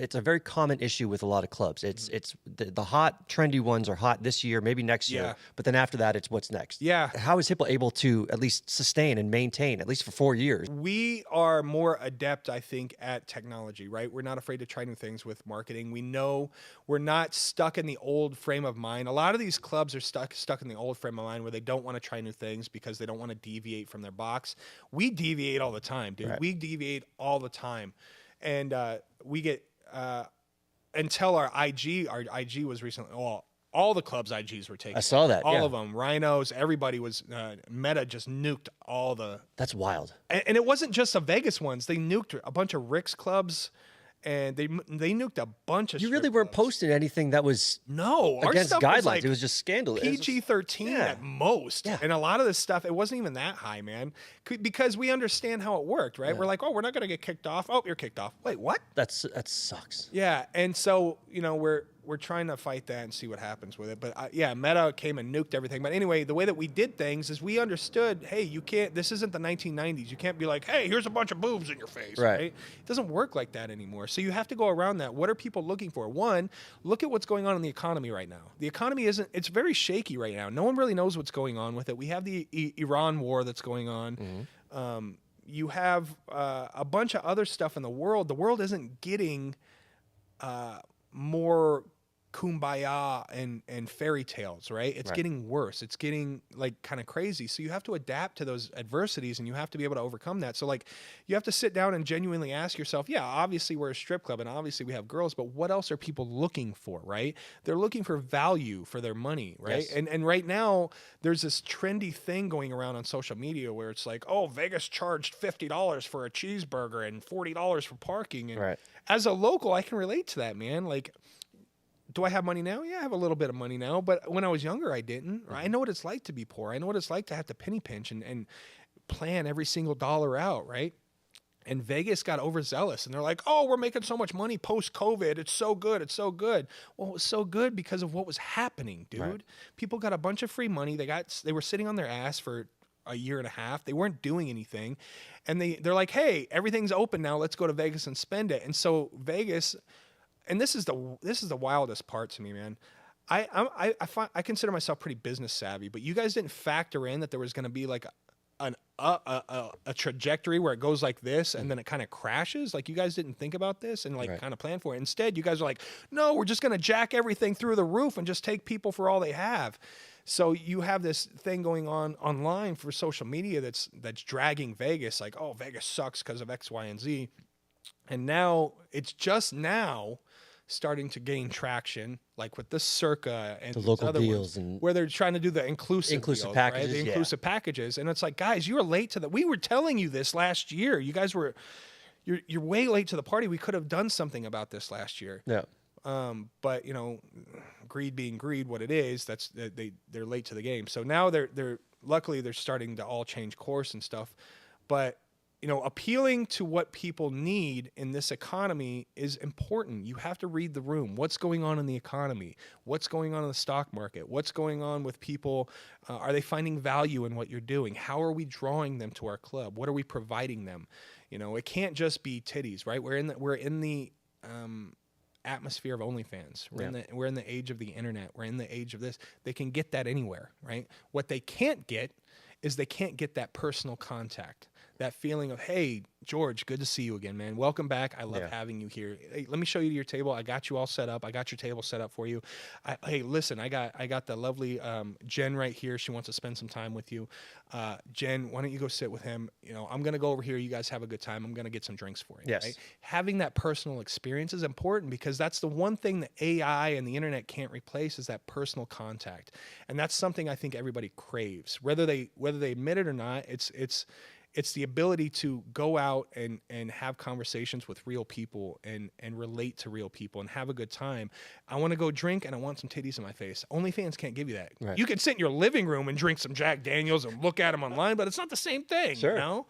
it's a very common issue with a lot of clubs. It's the hot, trendy ones are hot this year, maybe next year, but then after that, it's what's next. Yeah. How is Hippo able to at least sustain and maintain, at least for 4 years? We are more adept, I think, at technology, right? We're not afraid to try new things with marketing. We know we're not stuck in the old frame of mind. A lot of these clubs are stuck in the old frame of mind where they don't want to try new things because they don't want to deviate from their box. We deviate all the time, dude. Right. We deviate all the time. And we get until our IG was recently, well, all the clubs IGs were taken. I saw that. All of them. Rhinos, everybody was, Meta just nuked all the. That's wild. And it wasn't just the Vegas ones. They nuked a bunch of Rick's clubs, and they nuked a bunch of. You really weren't posting anything that was our against stuff guidelines. was like it was just scandalous. PG-13 at most. Yeah. And a lot of this stuff, it wasn't even that high, man. Because we understand how it worked, right? We're like, oh, we're not going to get kicked off. Oh, you're kicked off. Wait, what? That sucks. Yeah. And so, we're trying to fight that and see what happens with it. But Meta came and nuked everything. But anyway, the way that we did things is we understood, hey, you can't, this isn't the 1990s. You can't be like, hey, here's a bunch of boobs in your face, right? It doesn't work like that anymore. So you have to go around that. What are people looking for? One, look at what's going on in the economy right now. The economy it's very shaky right now. No one really knows what's going on with it. We have the Iran war that's going on. You have a bunch of other stuff in the world. The world isn't getting more kumbaya and fairy tales, right? It's getting worse. It's getting like kind of crazy. So you have to adapt to those adversities and you have to be able to overcome that. So like you have to sit down and genuinely ask yourself, yeah, obviously we're a strip club and obviously we have girls, but what else are people looking for, right? They're looking for value for their money, right? Yes. And right now there's this trendy thing going around on social media where it's like, oh, Vegas charged $50 for a cheeseburger and $40 for parking. And as a local, I can relate to that, man. Like, do I have money now? Yeah, I have a little bit of money now. But when I was younger, I didn't. I know what it's like to be poor. I know what it's like to have to penny pinch and plan every single dollar out, right? And Vegas got overzealous. And they're like, oh, we're making so much money post-COVID. It's so good. It's so good. Well, it was so good because of what was happening, dude. People got a bunch of free money. They were sitting on their ass for a year and a half. They weren't doing anything. And they're like, hey, everything's open now. Let's go to Vegas and spend it. And so Vegas... And this is the wildest part to me, man. I consider myself pretty business savvy, but you guys didn't factor in that there was going to be like a trajectory where it goes like this and then it kind of crashes. Like you guys didn't think about this and like kind of plan for it. Instead, you guys are like, no, we're just going to jack everything through the roof and just take people for all they have. So you have this thing going on online for social media that's dragging Vegas like, oh, Vegas sucks because of X, Y, and Z. And now it's just now starting to gain traction, like with the Circa and the local other deals, ones, and where they're trying to do the inclusive deals, packages, right? The inclusive packages. And it's like, guys, you were late to we were telling you this last year. You guys you're way late to the party. We could have done something about this last year. Yeah. But greed being greed, what it is, they're late to the game. So now they're luckily they're starting to all change course and stuff. But appealing to what people need in this economy is important. You have to read the room. What's going on in the economy? What's going on in the stock market? What's going on with people? Are they finding value in what you're doing? How are we drawing them to our club? What are we providing them? It can't just be titties, right? We're in the atmosphere of OnlyFans. We're in the age of the internet. We're in the age of this. They can get that anywhere, right? What they can't get is they can't get that personal contact. That feeling of, hey, George, good to see you again, man. Welcome back. I love having you here. Hey, let me show you your table. I got you all set up. I got your table set up for you. Hey, listen, I got the lovely Jen right here. She wants to spend some time with you. Jen, why don't you go sit with him? I'm going to go over here. You guys have a good time. I'm going to get some drinks for you. Yes. Right? Having that personal experience is important because that's the one thing that AI and the internet can't replace is that personal contact. And that's something I think everybody craves. Whether they admit it or not, it's the ability to go out and have conversations with real people and relate to real people and have a good time. I want to go drink and I want some titties in my face. OnlyFans can't give you that. Right. You can sit in your living room and drink some Jack Daniels and look at them online, but it's not the same thing. Sure.